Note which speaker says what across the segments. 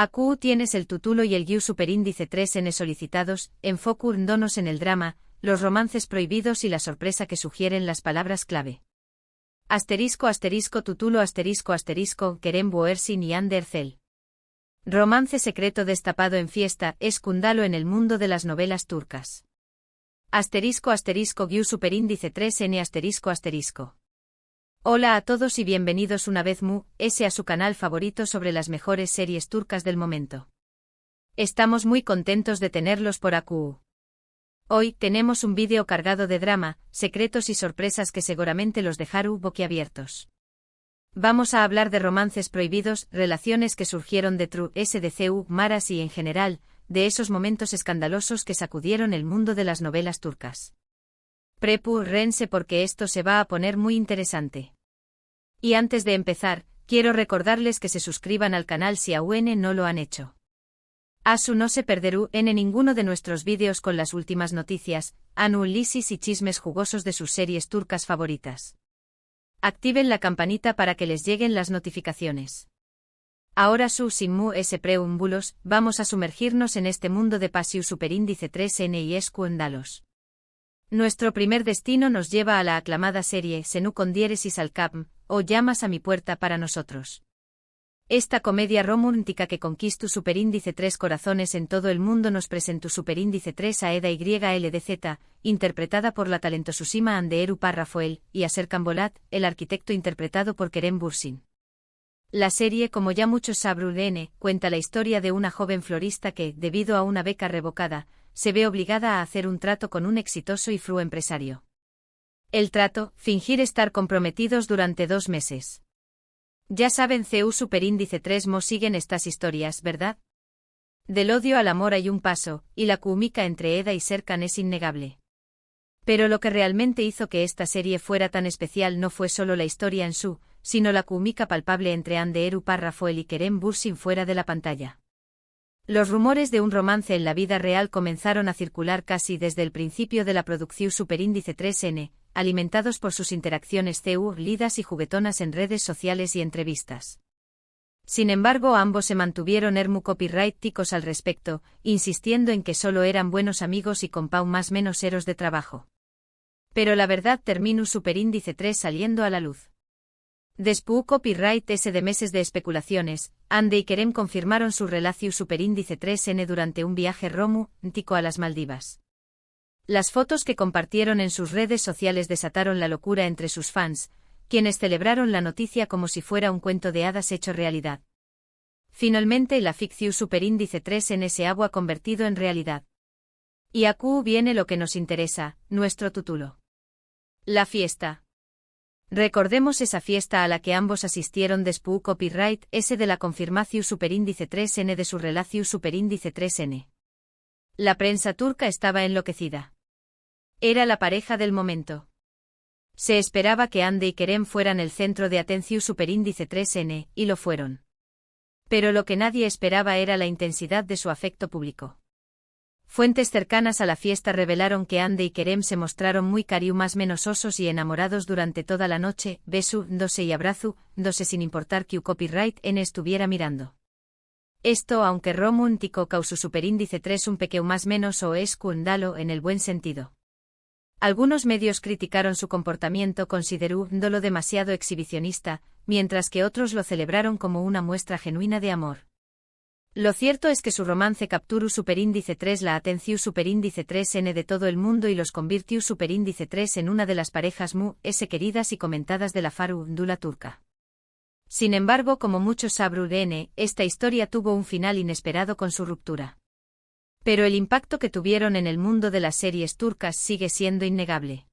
Speaker 1: Aku tienes el título y el guiu superíndice 3N solicitados, enfocándonos en el drama, los romances prohibidos y la sorpresa que sugieren las palabras clave. ***título****, Kerem Bouersin y Ander Cel. Romance secreto destapado en fiesta, escándalo en el mundo de las novelas turcas. ****, guiu superíndice 3N ****. Hola a todos y bienvenidos una vez a su canal favorito sobre las mejores series turcas del momento. Estamos muy contentos de tenerlos por aquí. Hoy tenemos un vídeo cargado de drama, secretos y sorpresas que seguramente los dejarán boquiabiertos. Vamos a hablar de romances prohibidos, relaciones que surgieron de SDCU, maras y en general, de esos momentos escandalosos que sacudieron el mundo de las novelas turcas. Prepárense porque esto se va a poner muy interesante. Y antes de empezar, quiero recordarles que se suscriban al canal si aún no lo han hecho. Así no se perderán ninguno de nuestros vídeos con las últimas noticias, análisis y chismes jugosos de sus series turcas favoritas. Activen la campanita para que les lleguen las notificaciones. Ahora sin preámbulos, vamos a sumergirnos en este mundo de pasiu superíndice 3N y escándalos. Nuestro primer destino nos lleva a la aclamada serie Senu con diéresis al Kapm, o Llamas a mi puerta para nosotros. Esta comedia romántica que conquistó superíndice 3 corazones en todo el mundo nos presentó superíndice 3 a Eda YLDZ, interpretada por la talentosísima Hande Rafael, y a Serkan Bolat, el arquitecto interpretado por Kerem Bürsin. La serie, como ya muchos sabrán, cuenta la historia de una joven florista que, debido a una beca revocada, se ve obligada a hacer un trato con un exitoso y fruo empresario. El trato, fingir estar comprometidos durante 2 meses. Ya saben CU superíndice 3 siguen estas historias, ¿verdad? Del odio al amor hay un paso, y la química entre Eda y Serkan es innegable. Pero lo que realmente hizo que esta serie fuera tan especial no fue solo la historia en sí, sino la química palpable entre Hande Rafael y Kerem Bürsin fuera de la pantalla. Los rumores de un romance en la vida real comenzaron a circular casi desde el principio de la producción superíndice 3N, alimentados por sus interacciones lidas y juguetonas en redes sociales y entrevistas. Sin embargo, ambos se mantuvieron muy copyrighticos al respecto, insistiendo en que solo eran buenos amigos y con más menos eros de trabajo. Pero la verdad terminó superíndice 3 saliendo a la luz. Después copyright de meses de especulaciones, Hande y Kerem confirmaron su relación superíndice 3N durante un viaje romántico a las Maldivas. Las fotos que compartieron en sus redes sociales desataron la locura entre sus fans, quienes celebraron la noticia como si fuera un cuento de hadas hecho realidad. Finalmente la ficción superíndice 3N se ha convertido en realidad. Y aquí viene lo que nos interesa, nuestro título. La fiesta. Recordemos esa fiesta a la que ambos asistieron después copyright de la confirmación superíndice 3N de su relación superíndice 3N. La prensa turca estaba enloquecida. Era la pareja del momento. Se esperaba que Hande y Kerem fueran el centro de atención superíndice 3N, y lo fueron. Pero lo que nadie esperaba era la intensidad de su afecto público. Fuentes cercanas a la fiesta revelaron que Hande y Kerem se mostraron muy más menos y enamorados durante toda la noche, besándose y abrazándose sin importar que copyright estuviera mirando. Esto, aunque romántico, causó superíndice 3 un pequeño más menos o escándalo en el buen sentido. Algunos medios criticaron su comportamiento considerándolo demasiado exhibicionista, mientras que otros lo celebraron como una muestra genuina de amor. Lo cierto es que su romance capturó superíndice 3 la atención superíndice 3N de todo el mundo y los convirtió superíndice 3 en una de las parejas queridas y comentadas de la farándula turca. Sin embargo, como muchos sabrán, esta historia tuvo un final inesperado con su ruptura. Pero el impacto que tuvieron en el mundo de las series turcas sigue siendo innegable.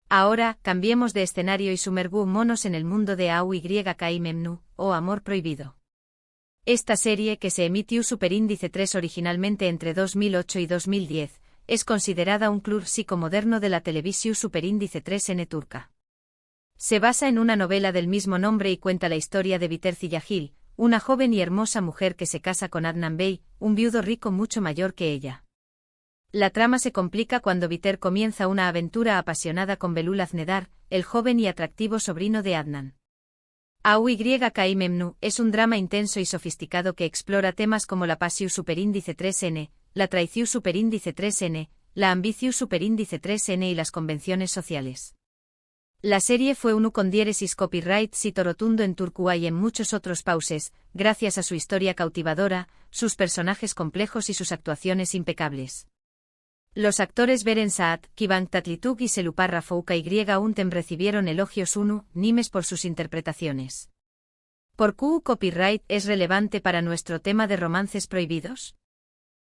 Speaker 1: Ahora, cambiemos de escenario y sumergámonos en el mundo de AUYK Memnu, o Amor Prohibido. Esta serie, que se emitió superíndice 3 originalmente entre 2008 y 2010, es considerada un clásico moderno de la televisión superíndice 3N turca. Se basa en una novela del mismo nombre y cuenta la historia de Biter Ziyagil, una joven y hermosa mujer que se casa con Adnan Bey, un viudo rico mucho mayor que ella. La trama se complica cuando Biter comienza una aventura apasionada con Belul Aznedar, el joven y atractivo sobrino de Adnan. AUYKI Memnu es un drama intenso y sofisticado que explora temas como la Passiu Superíndice 3N, la Traițiu Superíndice 3N, la Ambiciu Superíndice 3N y las convenciones sociales. La serie fue un con diéresis copyright sito rotundo en turcua y en muchos otros pauses, gracias a su historia cautivadora, sus personajes complejos y sus actuaciones impecables. Los actores Beren Saat, Kıvanç Tatlıtuğ y Selupar Foucault Untem recibieron elogios unánimes por sus interpretaciones. ¿Por qué copyright es relevante para nuestro tema de romances prohibidos?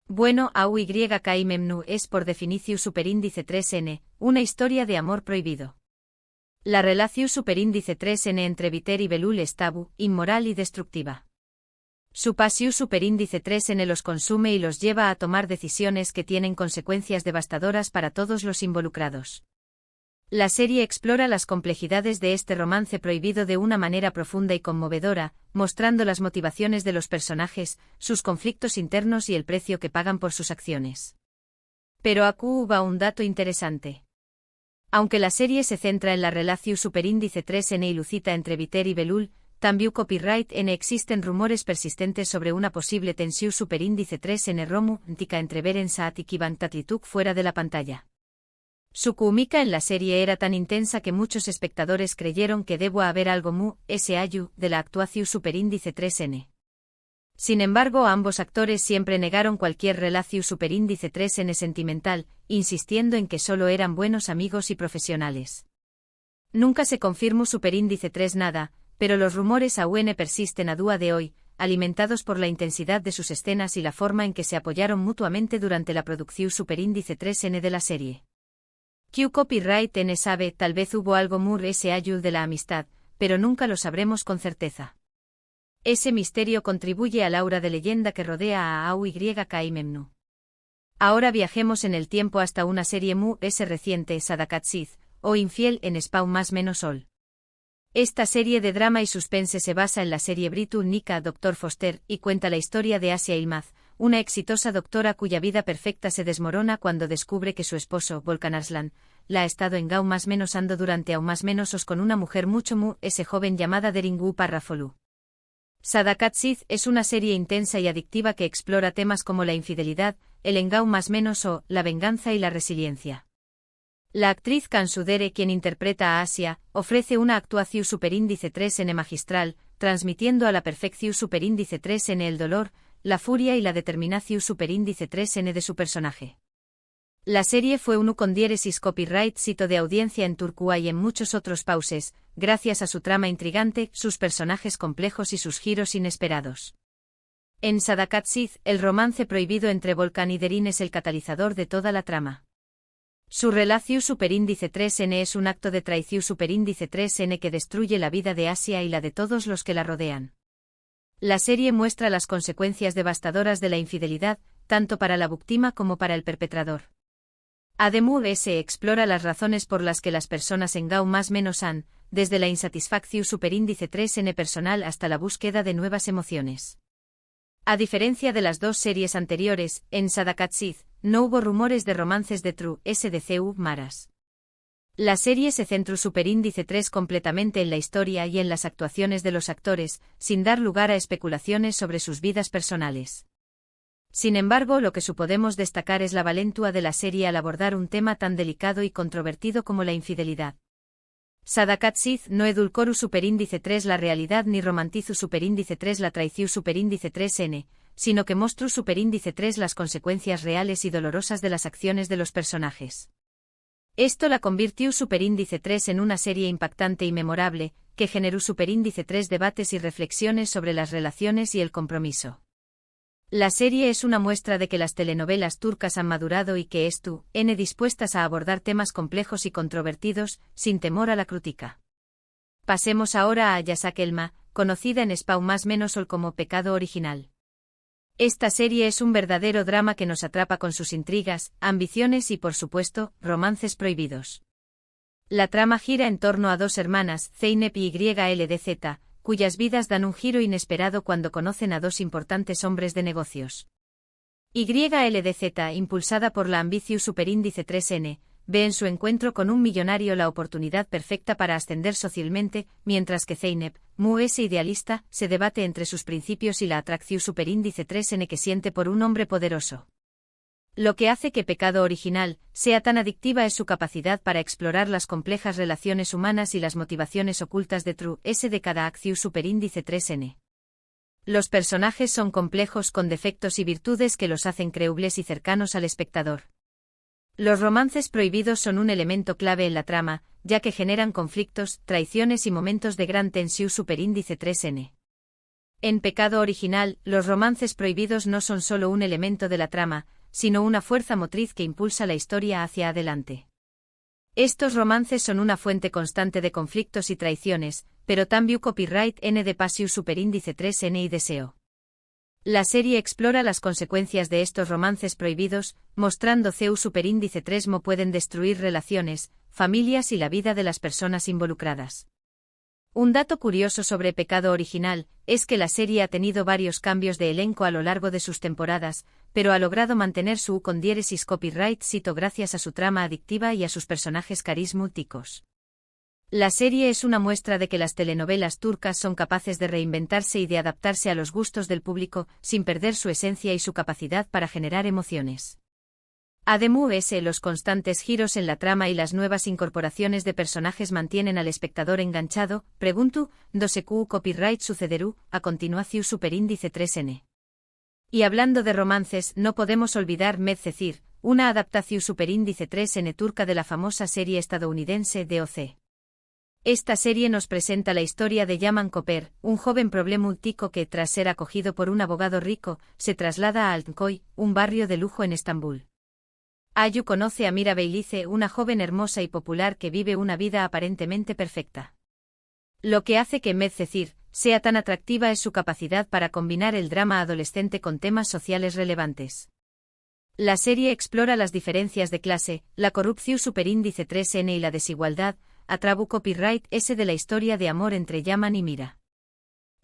Speaker 1: Bueno, AUYKI Memnu es por definición superíndice 3N, una historia de amor prohibido. La relación superíndice 3N entre Biter y Belul es tabú, inmoral y destructiva. Su pasión superíndice 3N los consume y los lleva a tomar decisiones que tienen consecuencias devastadoras para todos los involucrados. La serie explora las complejidades de este romance prohibido de una manera profunda y conmovedora, mostrando las motivaciones de los personajes, sus conflictos internos y el precio que pagan por sus acciones. Pero aquí va un dato interesante. Aunque la serie se centra en la relación superíndice 3N y lucita entre Biter y Belul, también copyright N existen rumores persistentes sobre una posible tensión superíndice 3N romántica entre Beren Saat y Kıvanç Tatlıtuğ fuera de la pantalla. Su química en la serie era tan intensa que muchos espectadores creyeron que debo haber algo seaju de la actuación superíndice 3N. Sin embargo, ambos actores siempre negaron cualquier relación superíndice 3N sentimental, insistiendo en que solo eran buenos amigos y profesionales. Nunca se confirmó superíndice 3 nada, pero los rumores aún persisten a día de hoy, alimentados por la intensidad de sus escenas y la forma en que se apoyaron mutuamente durante la producción superíndice 3N de la serie. Q copyright N sabe, tal vez hubo algo seaju de la amistad, pero nunca lo sabremos con certeza. Ese misterio contribuye al aura de leyenda que rodea a AUYKI Memnu. Ahora viajemos en el tiempo hasta una serie reciente, Sadakatsiz, o Infiel en Spawn más menos All. Esta serie de drama y suspense se basa en la serie británica Dr. Foster y cuenta la historia de Asia Yılmaz, una exitosa doctora cuya vida perfecta se desmorona cuando descubre que su esposo, Volkan Arslan, la ha estado engau más menos ando durante aún más menos con una mujer mucho ese joven llamada Deringu Parrafolu. Sadakatsiz es una serie intensa y adictiva que explora temas como la infidelidad, el engau más menos o la venganza y la resiliencia. La actriz Cansu Dere, quien interpreta a Asia, ofrece una actuación superíndice 3N magistral, transmitiendo a la perfección superíndice 3N el dolor, la furia y la determinación superíndice 3N de su personaje. La serie fue un con diéresis copyright sito de audiencia en turcua y en muchos otros pauses, gracias a su trama intrigante, sus personajes complejos y sus giros inesperados. En Sadakatsiz, el romance prohibido entre Volkan y Derin es el catalizador de toda la trama. Su relación superíndice 3N es un acto de traición superíndice 3N que destruye la vida de Asia y la de todos los que la rodean. La serie muestra las consecuencias devastadoras de la infidelidad, tanto para la víctima como para el perpetrador. Además, explora las razones por las que las personas engau más menos han, desde la insatisfacción superíndice 3N personal hasta la búsqueda de nuevas emociones. A diferencia de las dos series anteriores, en Sadakatsiz, no hubo rumores de romances de True SDCU Maras. La serie se centró superíndice 3 completamente en la historia y en las actuaciones de los actores, sin dar lugar a especulaciones sobre sus vidas personales. Sin embargo, lo que podemos destacar es la valentua de la serie al abordar un tema tan delicado y controvertido como la infidelidad. Sadakatsiz no edulcoru superíndice 3 la realidad ni romantizu superíndice 3 la traición superíndice 3N, sino que mostró superíndice 3 las consecuencias reales y dolorosas de las acciones de los personajes. Esto la convirtió superíndice 3 en una serie impactante y memorable, que generó superíndice 3 debates y reflexiones sobre las relaciones y el compromiso. La serie es una muestra de que las telenovelas turcas han madurado y que dispuestas a abordar temas complejos y controvertidos, sin temor a la crítica. Pasemos ahora a Yasak Elma, conocida en Spawn más menos All como Pecado Original. Esta serie es un verdadero drama que nos atrapa con sus intrigas, ambiciones y, por supuesto, romances prohibidos. La trama gira en torno a dos hermanas, Zeynep y YLDZ, cuyas vidas dan un giro inesperado cuando conocen a dos importantes hombres de negocios. YLDZ, impulsada por la ambicius superíndice 3N, ve en su encuentro con un millonario la oportunidad perfecta para ascender socialmente, mientras que Zeynep, ese idealista, se debate entre sus principios y la atracción superíndice 3N que siente por un hombre poderoso. Lo que hace que Pecado Original sea tan adictiva es su capacidad para explorar las complejas relaciones humanas y las motivaciones ocultas de True S de cada acción superíndice 3N. Los personajes son complejos con defectos y virtudes que los hacen creíbles y cercanos al espectador. Los romances prohibidos son un elemento clave en la trama, ya que generan conflictos, traiciones y momentos de gran tensión superíndice 3N. En Pecado Original, los romances prohibidos no son solo un elemento de la trama, sino una fuerza motriz que impulsa la historia hacia adelante. Estos romances son una fuente constante de conflictos y traiciones, pero también copyright N de pasión superíndice 3N y deseo. La serie explora las consecuencias de estos romances prohibidos, mostrando CEU superíndice 3 pueden destruir relaciones, familias y la vida de las personas involucradas. Un dato curioso sobre Pecado Original es que la serie ha tenido varios cambios de elenco a lo largo de sus temporadas, pero ha logrado mantener su con diéresis copyright cito gracias a su trama adictiva y a sus personajes carismáticos. La serie es una muestra de que las telenovelas turcas son capaces de reinventarse y de adaptarse a los gustos del público, sin perder su esencia y su capacidad para generar emociones. Además, los constantes giros en la trama y las nuevas incorporaciones de personajes mantienen al espectador enganchado. Pregunto, ¿dosecu copyright sucederú a continuación superíndice 3N? Y hablando de romances, no podemos olvidar Medcezir, una adaptación superíndice 3N turca de la famosa serie estadounidense DOC. Esta serie nos presenta la historia de Yaman Koper, un joven problemático que, tras ser acogido por un abogado rico, se traslada a Altınköy, un barrio de lujo en Estambul. Ayu conoce a Mira Beylice, una joven hermosa y popular que vive una vida aparentemente perfecta. Lo que hace que Medcezir sea tan atractiva es su capacidad para combinar el drama adolescente con temas sociales relevantes. La serie explora las diferencias de clase, la corrupción superíndice 3N y la desigualdad, a través copyright S de la historia de amor entre Yaman y Mira.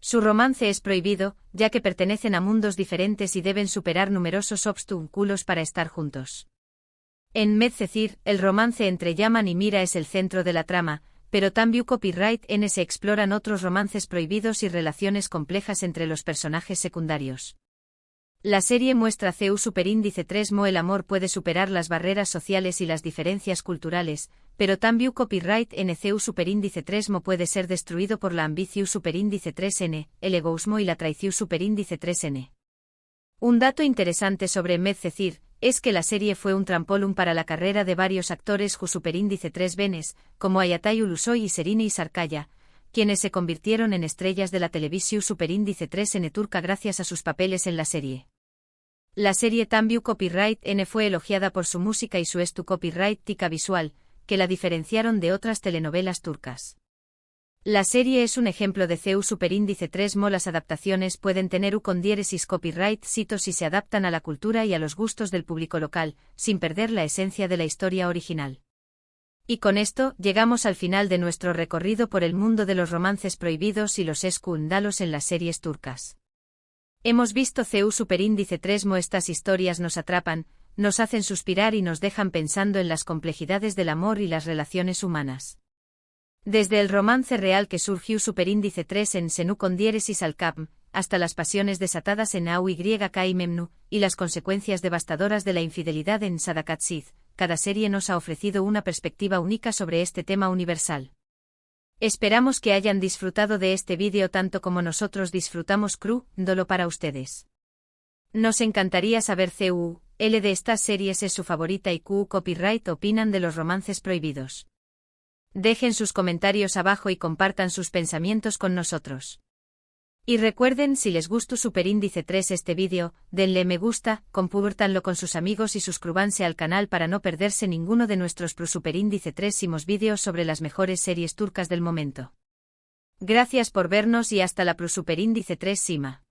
Speaker 1: Su romance es prohibido, ya que pertenecen a mundos diferentes y deben superar numerosos obstáculos para estar juntos. En Medcezir, el romance entre Yaman y Mira es el centro de la trama, pero también copyright N se exploran otros romances prohibidos y relaciones complejas entre los personajes secundarios. La serie muestra CEU superíndice 3 el amor puede superar las barreras sociales y las diferencias culturales, pero también copyright N CEU superíndice 3 puede ser destruido por la ambición superíndice 3N, el egoísmo y la traición superíndice 3N. Un dato interesante sobre Medcezir es que la serie fue un trampolín para la carrera de varios actores superíndice 3 venes, como Ayatay Ulusoy y Serine Sarkaya, quienes se convirtieron en estrellas de la televisión superíndice 3N turca gracias a sus papeles en la serie. La serie también copyright N fue elogiada por su música y su copyright tica visual, que la diferenciaron de otras telenovelas turcas. La serie es un ejemplo de CEU superíndice 3 las adaptaciones pueden tener con diéresis copyright cito si se adaptan a la cultura y a los gustos del público local, sin perder la esencia de la historia original. Y con esto, llegamos al final de nuestro recorrido por el mundo de los romances prohibidos y los escándalos en las series turcas. Hemos visto CEU superíndice 3 estas historias nos atrapan, nos hacen suspirar y nos dejan pensando en las complejidades del amor y las relaciones humanas. Desde el romance real que surgió superíndice 3 en Senú con diéresis al Capm, hasta las pasiones desatadas en AUYK y Memnu, y las consecuencias devastadoras de la infidelidad en Sadakatsiz, cada serie nos ha ofrecido una perspectiva única sobre este tema universal. Esperamos que hayan disfrutado de este vídeo tanto como nosotros disfrutamos creándolo para ustedes. Nos encantaría saber CUL de estas series es su favorita y qué copyright opinan de los romances prohibidos. Dejen sus comentarios abajo y compartan sus pensamientos con nosotros. Y recuerden, si les gustó superíndice 3 este vídeo, denle me gusta, compártanlo con sus amigos y suscríbanse al canal para no perderse ninguno de nuestros superíndice 3 vídeos sobre las mejores series turcas del momento. Gracias por vernos y hasta la superíndice 3 Sima.